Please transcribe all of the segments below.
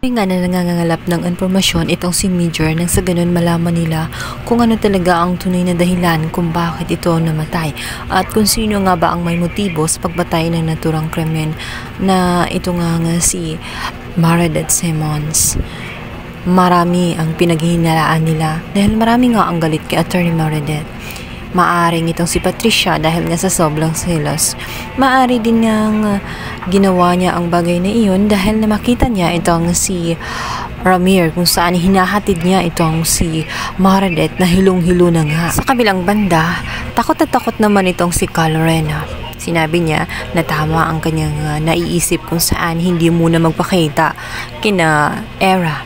Nga na nangangalap ng impormasyon itong si Major nang sa ganun malaman nila kung ano talaga ang tunay na dahilan kung bakit ito namatay at kung sino nga ba ang may motibo sa pagbatay ng naturang krimen na ito nga si Meredith Simmons. Marami ang pinaghihinalaan nila dahil marami nga ang galit kay Attorney Meredith. Maaring itong si Patricia dahil nga sa sobrang selos. Maari din niyang ginawa niya ang bagay na iyon dahil na makita niya itong si Ramir kung saan hinahatid niya itong si Meredith na hilong-hilo na nga. Sa kabilang banda, takot na takot naman itong si Lorena. Sinabi niya na tama ang kanyang naiisip kung saan hindi muna magpakita kina Era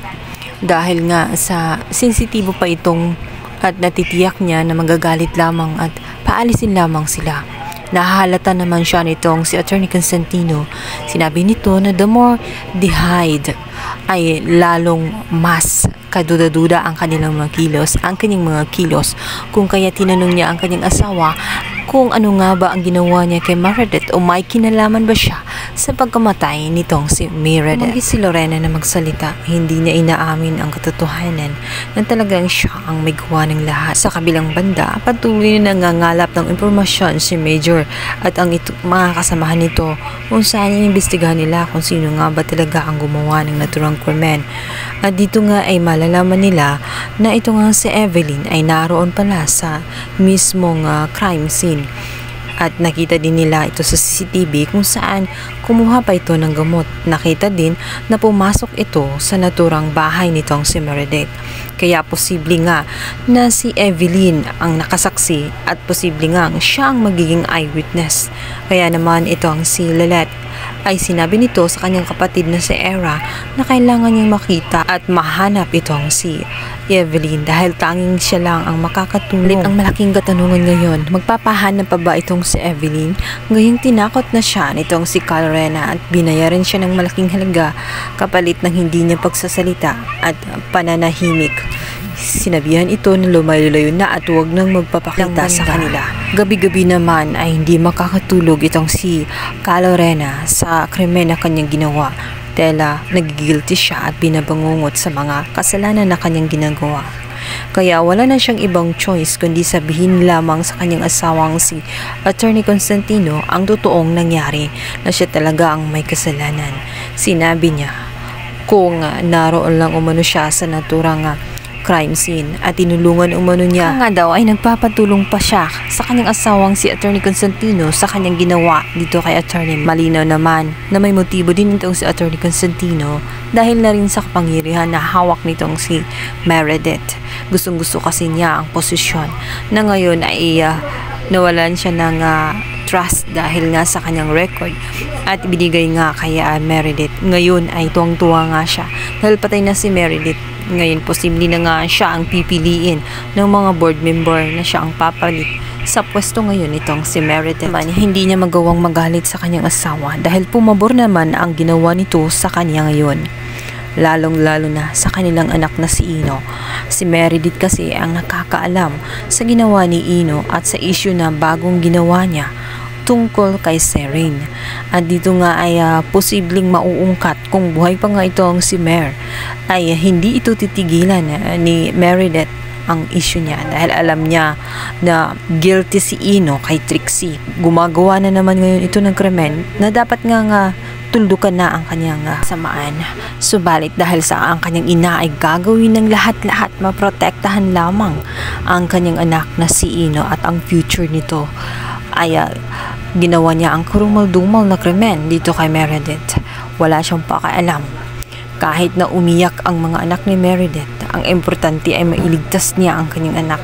dahil nga sa sensitibo pa itong at natitiyak niya na magagalit lamang at paalisin lamang sila. Nahalata naman siya nitong si Attorney Constantino. Sinabi nito na the more they hide ay lalong mas kaduda-duda ang kanilang mga kilos, ang kanyang mga kilos. Kung kaya tinanong niya ang kanyang asawa kung ano nga ba ang ginawa niya kay Meredith o may kinalaman ba siya sa pagkamatay nitong si Meredith. Tumanggi si Lorena na magsalita, hindi niya inaamin ang katotohanan na talagang siya ang may gawa ng lahat. Sa kabilang banda, patuloy na nangangalap ng impormasyon si Major at ang mga kasamahan nito kung saan inimbestigahan nila kung sino nga ba talaga ang gumawa ng naturang krimen. At dito nga ay malalaman nila na ito nga si Evelyn ay naroon pala sa mismong crime scene. At nakita din nila ito sa CCTV kung saan kumuha pa ito ng gamot. Nakita din na pumasok ito sa naturang bahay nitong si Meredith. Kaya posible nga na si Evelyn ang nakasaksi at posible nga siya ang magiging eyewitness. Kaya naman itong si Lilette ay sinabi nito sa kanyang kapatid na si Era na kailangan niyang makita at mahanap itong si Evelyn dahil tanging siya lang ang makakatulong. Ang malaking katanungan ngayon, magpapahanap pa ba itong si Evelyn? Ngayong tinakot na siya nitong si Lorena at binayaran siya ng malaking halaga kapalit ng hindi niya pagsasalita at pananahimik. Sinabihan ito na lumayo-layo na at huwag nang magpapakita sa kanila. Gabi-gabi naman ay hindi makakatulog itong si Lorena sa krimen na kanyang ginawa. Tela, nagigilty siya at binabangungot sa mga kasalanan na kanyang ginagawa. Kaya wala na siyang ibang choice kundi sabihin lamang sa kanyang asawang si Attorney Constantino ang totoong nangyari na siya talaga ang may kasalanan. Sinabi niya kung naroon lang umano siya sa naturang crime scene at tinulungan umano niya nga daw ay nagpapatulong pa siya sa kanyang asawang si Attorney Constantino sa kanyang ginawa dito kay Attorney. Malinaw naman na may motibo din itong si Attorney Constantino dahil na rin sa kapangyarihan na hawak nitong si Meredith. Gustong-gusto kasi niya ang posisyon na ngayon ay nawalan siya ng trust dahil nga sa kanyang record at binigay nga kay Meredith. Ngayon ay tuwang-tuwa nga siya dahil patay na si Meredith. Ngayon posible na nga siya ang pipiliin ng mga board member na siya ang papalit sa pwesto ngayon itong si Meredith. Hindi niya magawang magalit sa kanyang asawa dahil pumabor naman ang ginawa nito sa kanya ngayon. Lalong-lalo na sa kanilang anak na si Ino. Si Meredith kasi ang nakakaalam sa ginawa ni Ino at sa issue na bagong ginawa niya tungkol kay Serene. At dito nga ay posibleng mauungkat kung buhay pa nga itong si Mer ay hindi ito titigilan ni Meredith ang issue niya dahil alam niya na guilty si Ino kay Trixie. Gumagawa na naman ngayon ito ng krimen na dapat nga tuldukan na ang kanyang samaan. Subalit dahil sa ang kanyang ina ay gagawin ng lahat-lahat maprotektahan lamang ang kanyang anak na si Ino at ang future nito ay ginawa niya ang karumal-dumal na krimen dito kay Meredith. Wala siyang pakialam. Kahit na umiyak ang mga anak ni Meredith, ang importante ay mailigtas niya ang kanyang anak.